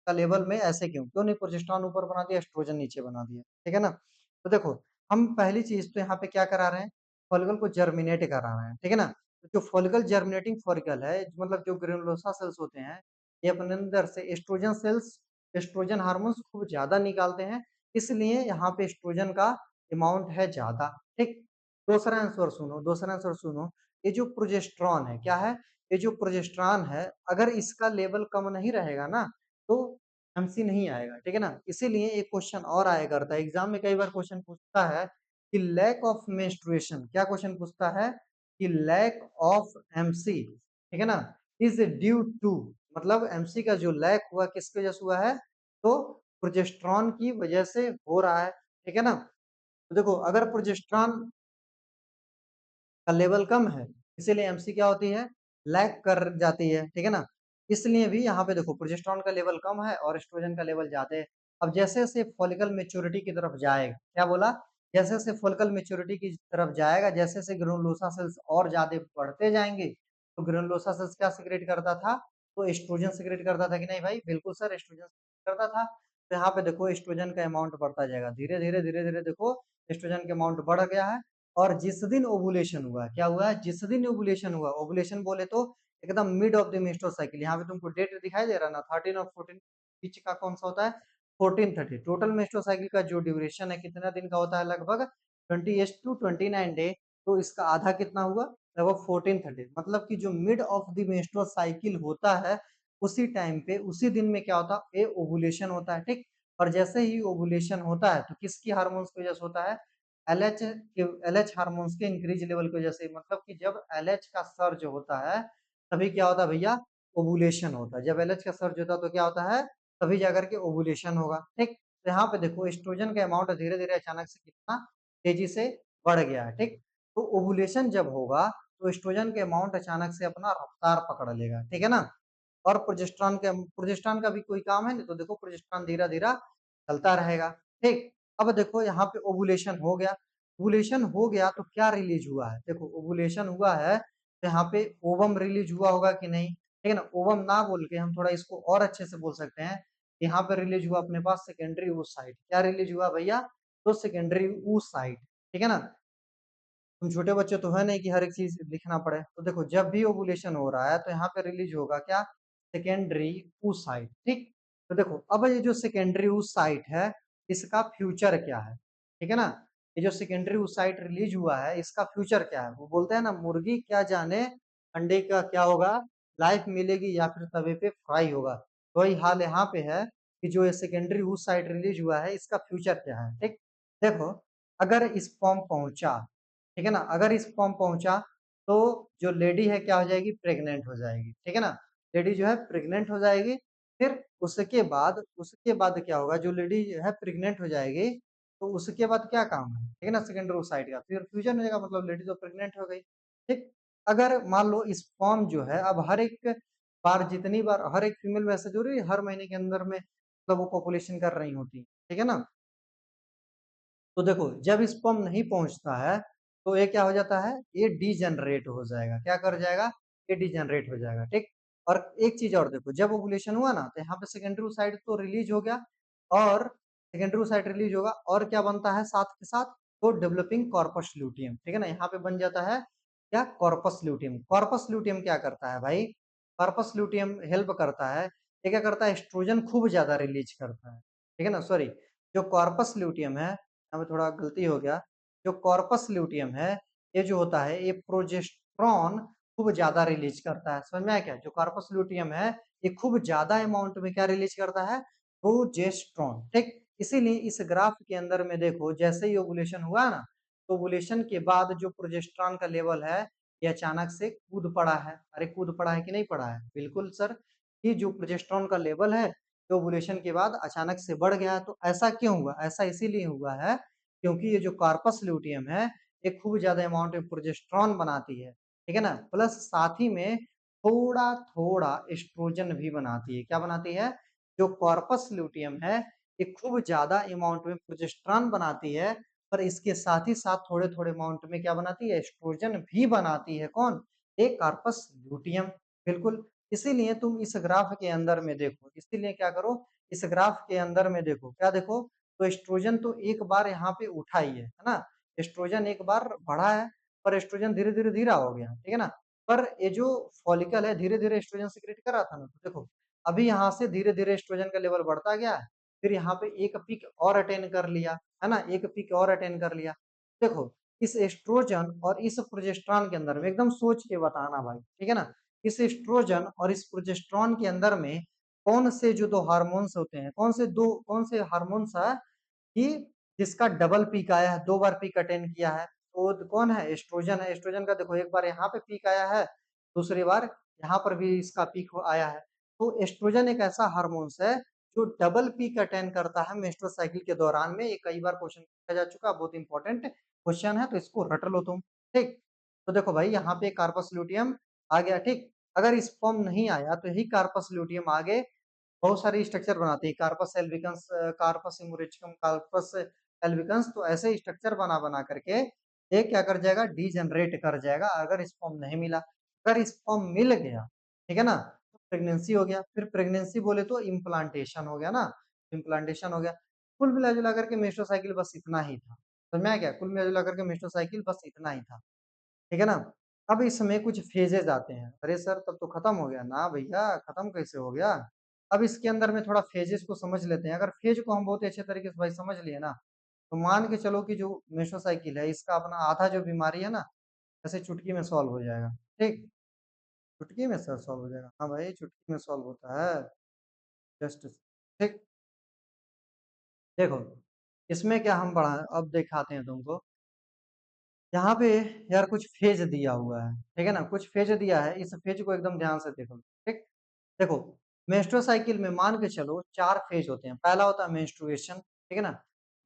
का लेवल में ऐसे क्यों? क्यों नहीं प्रोजेस्टेरॉन ऊपर बना दिया, एस्ट्रोजन नीचे बना दिया, ठीक है ना? तो देखो, हम पहली चीज़ तो यहाँ पे क्या करा रहे हैं, फॉलिकल को जर्मिनेट करा रहे हैं, ठीक है ना? तो जो फॉलिकल जर्मिनेटिंग फॉलिकल है, मतलब जो ग्रेनुलोसा सेल्स होते हैं, ये अपने अंदर से एस्ट्रोजन सेल्स, एस्ट्रोजन हार्मोन्स खूब ज़्यादा निकालते हैं, इसलिए यहाँ पे एस्ट्रोजन का अमाउंट है ज़्यादा, ठीक? दूसरा आंसर सुनो, ये जो प्रोजेस्टेरॉन है, क्या है? ये जो प्रोजेस्टेरॉन है, अगर इसका लेवल कम नहीं रहेगा ना, तो एमसी नहीं आएगा, ठीक है ना? इसीलिए एक क्वेश्चन और आया करता है, एग्ज़ाम में कई बार क्वेश्चन पूछता है कि लैक ऑफ मेंस्ट्रुएशन, क्या क्वेश्चन पूछता है कि लैक ऑफ एमसी, ठीक है ना? इज़ ड्यू टू, मतलब एमसी का जो लैक हुआ किसकी वजह से हुआ है? तो प्रोजेस्टेरॉन की वजह से हो रहा है, ठीक है ना? तो देखो अगर प्रोजेस्टेरॉन का लेवल कम है, इसीलिए एमसी क्या होती है? लैग कर जाती है, ठीक है ना? इसलिए भी यहाँ पे देखो प्रोजेस्टेरॉन का लेवल कम है और एस्ट्रोजन का लेवल ज़्यादा है। अब जैसे-जैसे फॉलिकल मैच्योरिटी की तरफ जाएगा, क्या बोला? जैसे-जैसे फॉलिकल मैच्योरिटी की तरफ जाएगा, जैसे-जैसे ग्रेनुलोसा सेल्स और ज़्यादा बढ़ते जाएँगे, तो ग्रेनुलोसा सेल्स क्या सीक्रेट करता था? तो एस्ट्रोजन सीक्रेट करता था कि नहीं भाई? बिल्कुल सर एस्ट्रोजन करता था। तो यहाँ पे देखो एस्ट्रोजन का अमाउंट बढ़ता जाएगा। धीरे-धीरे, धीरे-धीरे देखो एस्ट्रोजन का अमाउंट बढ़ गया है और जिस दिन ओवुलेशन हुआ, क्या हुआ है? जिस दिन ओवुलेशन हुआ, ओवुलेशन बोले तो एकदम mid of the menstrual cycle, यहाँ पे तुमको डेट दिखाई दे रहा है ना 13 और 14 बीच का कौन-सा होता है? 14-30 टोटल मेंस्ट्रुअल साइकिल का जो ड्यूरेशन है कितना दिन का होता है लगभग 28 टू 29 डे, तो इसका आधा कितना हुआ? लगभग 14-30 मतलब कि जो mid of the menstrual cycle होता है, उसी टाइम पे उसी दिन में क्या होता है? ओवुलेशन होता है, ठीक? और जैसे ही ओवुलेशन होता है, तो किसकी हार्मोन्स की वजह से होता है? एलएच के एलएच हार्मोन्स के इंक्रीज लेवल की वजह से, मतलब कि जब एलएच का सर्ज होता है तभी क्या होता है भैया ओवुलेशन होता है। जब एलएच का सर्ज होता है तो क्या होता है तभी जाकर के ओवुलेशन होगा, ठीक? तो यहाँ पे देखो एस्ट्रोजन का अमाउंट धीरे-धीरे अचानक से कितना तेजी से बढ़ गया है, ठीक? तो ओवुलेशन जब होगा तो एस्ट्रोजन के अमाउंट अचानक से अपना रफ्तार पकड़ लेगा, ठीक है ना? और प्रोजेस्टेरॉन का भी कोई काम है नहीं, तो देखो प्रोजेस्टेरॉन धीरे-धीरे चलता रहेगा, ठीक? अब देखो यहाँ पे ओवुलेशन हो गया, ओवुलेशन हो गया तो क्या रिलीज हुआ है? देखो ओवुलेशन हुआ है तो यहाँ पे ओवम रिलीज हुआ होगा कि नहीं? ठीक है ना? ओवम ना बोल के हम थोड़ा इसको और अच्छे से बोल सकते हैं, यहाँ पे रिलीज हुआ अपने पास सेकेंडरी oocyte, क्या रिलीज हुआ भैया? तो सेकेंडरी oocyte, ठीक है ना? तुम छोटे बच्चे तो है नहीं कि हर एक चीज लिखना पड़े, तो देखो जब भी ओवुलेशन हो रहा है तो यहाँ पे रिलीज होगा क्या? सेकेंडरी oocyte, ठीक? तो देखो अब ये जो सेकेंडरी oocyte है इसका फ्यूचर क्या है, ठीक है ना? ये जो सेकेंडरी oocyte रिलीज हुआ है इसका फ्यूचर क्या है? वो बोलते हैं ना मुर्गी क्या जाने अंडे का क्या होगा लाइफ मिलेगी या फिर तवे पे फ्राई होगा। तो वही हाल यहाँ पे है कि जो ये सेकेंडरी उस साइड रिलीज हुआ है, इसका फ्यूचर क्या है, ठीक? देखो, अगर स्पर्म पहुंचा, ठीक है ना, अगर स्पर्म पहुंचा तो जो लेडी है क्या हो जाएगी, प्रेग्नेंट हो जाएगी, ठीक है ना, लेडी जो है प्रेग्नेंट हो जाएगी। फिर उसके बाद क्या होगा, जो लेडी है प्रेग्नेंट हो जाएगी, तो उसके बाद क्या काम है, ठीक है ना, सेकेंडरी oocyte का फिर फ्यूजन हो जाएगा, मतलब लेडी तो प्रेग्नेंट हो गई, ठीक। अगर मान लो स्पर्म जो है अब हर एक बार, जितनी बार हर एक फीमेल वैसे जो रही हर महीने के अंदर में मतलब वो पॉपुलेशन कर रही होती, ठीक है ना। तो देखो, जब स्पर्म नहीं पहुंचता है तो ये क्या हो जाता है, ये डीजनरेट हो जाएगा, क्या कर जाएगा, ये डीजनरेट हो जाएगा, ठीक। और एक चीज और देखो, जब ओवुलेशन हुआ ना तो यहाँ पे सेकेंडरी oocyte तो रिलीज हो गया, और सेकेंडरी oocyte रिलीज होगा और क्या बनता है साथ के साथ, तो डेवलपिंग कॉर्पस ल्यूटियम, ठीक है ना, यहाँ पे बन जाता है क्या, कॉर्पस ल्यूटियम। कॉर्पस ल्यूटियम क्या करता है भाई, कॉर्पस ल्यूटियम हेल्प करता है, ये क्या करता है, एस्ट्रोजन खूब ज्यादा रिलीज करता है, ठीक है ना, सॉरी, जो कॉर्पस ल्यूटियम है, यहाँ पे थोड़ा गलती हो गया, जो कॉर्पस ल्यूटियम है, ये जो होता है ये प्रोजेस्टेरॉन खूब ज्यादा रिलीज करता है, समझ में आया क्या, जो कॉर्पस ल्यूटियम है ये खूब ज्यादा अमाउंट में क्या रिलीज करता है, प्रोजेस्टेरॉन, ठीक। इसीलिए इस ग्राफ के अंदर में देखो, जैसे ही ओवुलेशन हुआ ना, तो ओवुलेशन के बाद जो प्रोजेस्टेरॉन का लेवल है ये अचानक से कूद पड़ा है, अरे कूद पड़ा है कि नहीं पड़ा है, बिल्कुल सर, कि जो प्रोजेस्टेरॉन का लेवल है तो ओवुलेशन के बाद अचानक से बढ़ गया है। तो ऐसा क्यों हुआ, ऐसा इसीलिए हुआ है क्योंकि ये जो कार्पस ल्यूटियम है ये खूब ज्यादा अमाउंट में प्रोजेस्टेरॉन बनाती है, ठीक है ना, प्लस साथ ही में थोड़ा थोड़ा एस्ट्रोजन भी बनाती है, क्या बनाती है, जो कॉर्पस ल्यूटियम है ये खूब ज्यादा अमाउंट में प्रोजेस्टेरॉन बनाती है, पर इसके साथ ही साथ थोड़े थोड़े अमाउंट में क्या बनाती है, एस्ट्रोजन भी बनाती है, कौन, एक कार्पस ल्यूटियम, बिल्कुल। इसीलिए तुम इस ग्राफ के अंदर में देखो, इसीलिए क्या करो, इस ग्राफ के अंदर में देखो, क्या देखो, तो एस्ट्रोजन तो एक बार यहाँ पे उठा ही है ना, एस्ट्रोजन एक बार बढ़ा है, पर एस्ट्रोजन धीरे धीरे धीरा हो गया, ठीक है ना। पर ये जो फॉलिकल है धीरे धीरे एस्ट्रोजन सीक्रेट कर रहा था ना, तो देखो अभी यहाँ से धीरे धीरे एस्ट्रोजन का लेवल बढ़ता गया है, फिर यहाँ पे एक पीक और अटेन कर लिया, है ना, एक पीक और अटेन कर लिया। देखो, इस एस्ट्रोजन और इस प्रोजेस्टेरॉन के अंदर में एकदम सोच के बताना भाई, ठीक है ना, इस एस्ट्रोजन और इस प्रोजेस्टेरॉन के अंदर में कौन से जो दो हार्मोन्स होते हैं, कौन से हार्मोन्स है कि जिसका डबल पीक आया है, 2 बार पीक अटेन किया है, तो कौन है, एस्ट्रोजन है। एस्ट्रोजन का देखो एक बार यहाँ पे पीक आया है, दूसरी बार यहाँ पर भी इसका पीक आया है। तो एस्ट्रोजन एक ऐसा हार्मोन्स है जो डबल पीक अटेन करता है मेंस्ट्रुअल साइकिल के दौरान में, ये कई बार क्वेश्चन पूछा जा चुका है, बहुत इंपॉर्टेंट क्वेश्चन है, तो इसको रट लो तुम, ठीक। तो देखो भाई यहाँ पे कार्पस ल्यूटियम आ गया, ठीक। अगर स्पर्म नहीं आया तो यही कार्पस ल्यूटियम आगे बहुत सारी स्ट्रक्चर बनाती है, corpus albicans, corpus hemorrhagicum, corpus albicans, तो ऐसे स्ट्रक्चर बना बना करके ये क्या कर जाएगा, डीजनरेट कर जाएगा अगर स्पर्म नहीं मिला। अगर स्पर्म मिल गया, ठीक है ना, तो प्रेगनेंसी हो गया, फिर प्रेगनेंसी बोले तो इम्प्लांटेशन हो गया ना, इम्प्लांटेशन हो गया। कुल मिला जुला करके मेस्ट्रुअल साइकिल बस इतना ही था, समझ में आया क्या, कुल मिला जुला करके मेस्ट्रुअल साइकिल बस इतना ही था, ठीक है ना। अब इसमें कुछ फेजेज आते हैं, अरे सर तब तो खत्म हो गया ना भैया, खत्म कैसे हो गया। अब इसके अंदर में थोड़ा फेजेस को समझ लेते हैं, अगर फेज को हम बहुत अच्छे तरीके से भाई समझ लिए ना, तो मान के चलो कि जो मेसोसाइकिल है इसका अपना आधा जो बीमारी है ना, ऐसे चुटकी में सॉल्व हो जाएगा, ठीक, चुटकी में सर सॉल्व हो जाएगा, हाँ भाई चुटकी में सॉल्व होता है, जस्ट, ठीक। देखो, इसमें क्या हम पढ़ा, अब दिखाते हैं तुमको, यहाँ पे यार कुछ फेज दिया हुआ है, ठीक है ना, कुछ फेज दिया है, इस फेज को एकदम ध्यान से देखो, ठीक। देखो, मेंस्ट्रुअल साइकिल में मान के चलो 4 फेज होते हैं, पहला होता है मेंस्ट्रुएशन, ठीक है ना,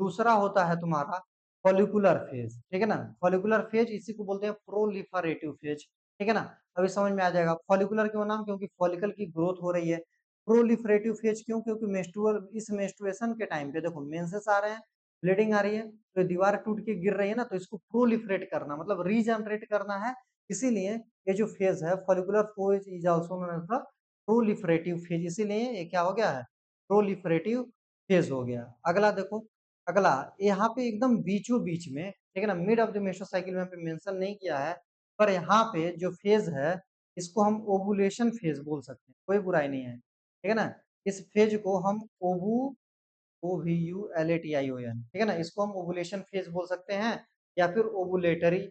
दूसरा होता है तुम्हारा फॉलिकुलर फेज, ठीक है ना, फॉलिकुलर फेज इसी को बोलते हैं प्रोलिफरेटिव फेज, ठीक है ना। अभी समझ में आ जाएगा, फॉलिकुलर क्यों नाम, क्योंकि फॉलिकल की ग्रोथ हो रही है। प्रोलिफरेटिव फेज क्यों, क्योंकि मेंस्ट्रुअल, इस मेंस्ट्रुएशन के टाइम पे देखो मेंसेस आ रहे हैं, ब्लीडिंग आ रही है, तो ये दीवार टूट के गिर रही है ना, तो इसको प्रोलिफरेट करना मतलब रीजनरेट करना है, इसीलिए ये जो फेज है follicular phase is also known as the proliferative phase, इसीलिए ये क्या हो गया है, प्रोलिफरेटिव फेज हो गया। अगला देखो, अगला यहाँ पे एकदम बीचों बीच में, ठीक है ना, मिड ऑफ द मेसोसाइकिल में यहाँ पे मेंशन नहीं किया है, पर यहाँ पे जो फेज है इसको हम ओवुलेशन फेज बोल सकते हैं, कोई बुराई नहीं है, ठीक है ना। इस फेज को हम OVULATION, ठीक है ना, इसको हम ओवुलेशन फेज बोल सकते हैं, या फिर ओवुलेटरी,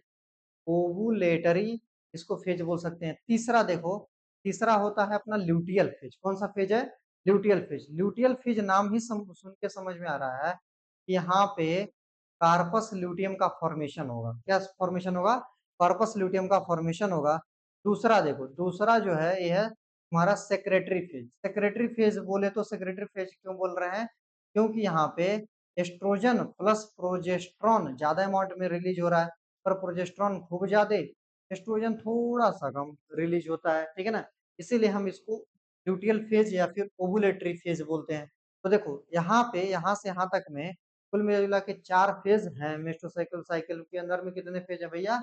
ओवुलेटरी इसको फेज बोल सकते हैं। तीसरा देखो, तीसरा होता है अपना ल्यूटियल फेज। कौन सा फेज है? Luteal phase. ल्यूटियल फेज नाम ही सुन के समझ में आ रहा है कि यहाँ पे कार्पस ल्यूटियम का फॉर्मेशन होगा। क्या फॉर्मेशन होगा? कार्पस ल्यूटियम का फॉर्मेशन होगा। दूसरा देखो, दूसरा जो है ये है हमारा सेक्रेटरी फेज। सेक्रेटरी फेज बोले तो सेक्रेटरी फेज क्यों बोल रहे हैं? क्योंकि यहाँ पे एस्ट्रोजन प्लस प्रोजेस्ट्रॉन ज्यादा अमाउंट में रिलीज हो रहा है, पर प्रोजेस्ट्रॉन खूब ज्यादा, एस्ट्रोजन थोड़ा सा कम रिलीज होता है, ठीक है ना। इसीलिए हम इसको ल्यूटियल फेज या फिर ओवुलेटरी फेज बोलते हैं। तो देखो यहाँ पे यहाँ से यहाँ तक में कुल मिला के 4 फेज हैं मेस्टोसाइकिल साइकिल के अंदर में। कितने फेज है भैया?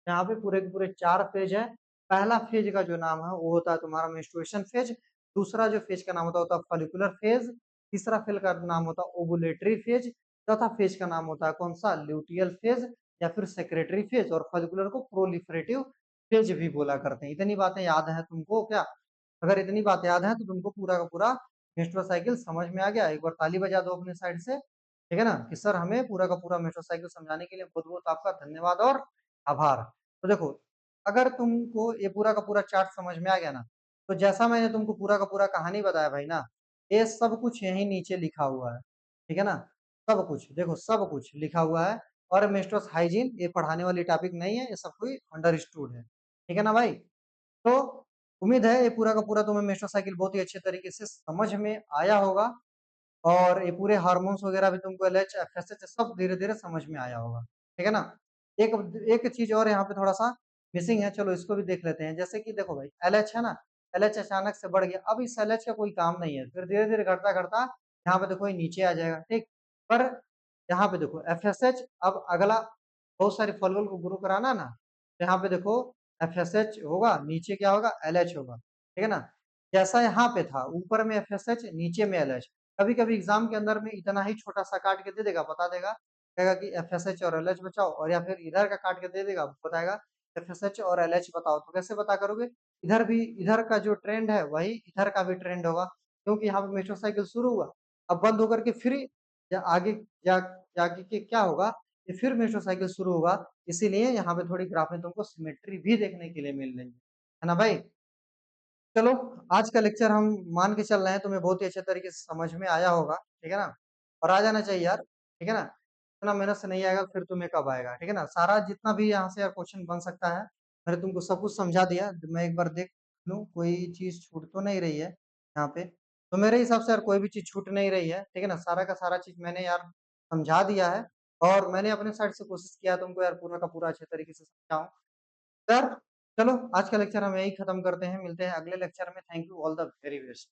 यहाँ पे पूरे के पूरे 4 फेज है। पहला फेज का जो नाम है वो होता है तुम्हारा मेंस्ट्रुएशन फेज। दूसरा जो फेज का नाम होता है फॉलिकुलर फेज। तीसरा फेज का नाम होता है ओवुलेटरी फेज। चौथा फेज का नाम होता है कौन सा? ल्यूटियल फेज या फिर सेक्रेटरी फेज। और फॉलिकुलर को प्रोलिफरेटिव फेज भी बोला करते हैं। इतनी बातें याद है तुमको क्या? अगर इतनी बात याद है तो तुमको पूरा का पूरा मेट्रो साइकिल समझ में आ गया। एक बार ताली बजा दो अपने साइड से, ठीक है ना, कि सर हमें पूरा का पूरा मेट्रो साइकिल समझाने के लिए बहुत बहुत आपका धन्यवाद और आभार। तो देखो, अगर तुमको ये पूरा का पूरा चार्ट समझ में आ गया ना, तो जैसा मैंने तुमको पूरा का पूरा कहानी बताया भाई ना, ये सब कुछ यहीं नीचे लिखा हुआ है, ठीक है ना। सब कुछ देखो, सब कुछ लिखा हुआ है। और मेस्टोस हाइजीन ये पढ़ाने वाली टॉपिक नहीं है, ये सब कोई अंडरस्टूड है, ठीक है ना भाई। तो उम्मीद है ये पूरा का पूरा तुम्हें मेट्रो साइकिल बहुत ही अच्छे तरीके से समझ में आया होगा। और ये पूरे हार्मोन्स वगैरह भी तुमको एलएच एफएसएच सब धीरे धीरे समझ में आया होगा, ठीक है ना। एक एक चीज और यहाँ पे थोड़ा सा मिसिंग है, चलो इसको भी देख लेते हैं। जैसे कि देखो भाई, एलएच है ना, एलएच अचानक से बढ़ गया, अब इस एलएच का कोई काम नहीं है, फिर धीरे धीरे घटता घटता यहाँ पे देखो ये नीचे आ जाएगा, ठीक। पर यहाँ पे देखो एफएसएच, अब अगला बहुत सारे फॉलोअर को ग्रो कराना ना, तो यहाँ पे देखो एफएसएच होगा, नीचे क्या होगा? एलएच होगा, ठीक है ना। जैसा यहाँ पे था ऊपर में एफएसएच नीचे में एलएच। कभी कभी एग्जाम के अंदर में इतना ही छोटा सा काट के दे देगा, बता देगा, कहेगा कि एफएसएच और एलएच बचाओ, और या फिर इधर का काट के दे देगा, बताएगा एफएसएच और एलएच बताओ। तो कैसे पता करोगे? इधर भी, इधर का जो ट्रेंड है वही इधर का भी ट्रेंड होगा, क्योंकि यहाँ पे मेट्रो साइकिल शुरू हुआ, अब बंद होकर के फिर आगे जा जाके के क्या होगा, ये फिर मेट्रो साइकिल शुरू होगा। इसीलिए यहाँ पे थोड़ी ग्राफ में तुमको सिमेट्री भी देखने के लिए मिल रही है ना भाई। चलो, आज का लेक्चर हम मान के चल रहे हैं तुम्हें बहुत ही अच्छे तरीके से समझ में आया होगा, ठीक है ना। और आ जाना चाहिए यार, ठीक है ना। इतना मेहनत से नहीं आएगा फिर तुम्हें कब आएगा, ठीक है ना। सारा जितना भी यहाँ से यार क्वेश्चन बन सकता है, मैंने तुमको सब कुछ समझा दिया। मैं एक बार देख लूँ कोई चीज छूट तो नहीं रही है यहाँ पे। तो मेरे हिसाब से यार कोई भी चीज छूट नहीं रही है, ठीक है ना। सारा का सारा चीज मैंने यार समझा दिया है, और मैंने अपने साइड से कोशिश किया तुमको यार पूरा का पूरा अच्छे तरीके से समझाऊं। सर, चलो आज का लेक्चर हम यही खत्म करते हैं, मिलते हैं अगले लेक्चर में। Thank you, all the very best.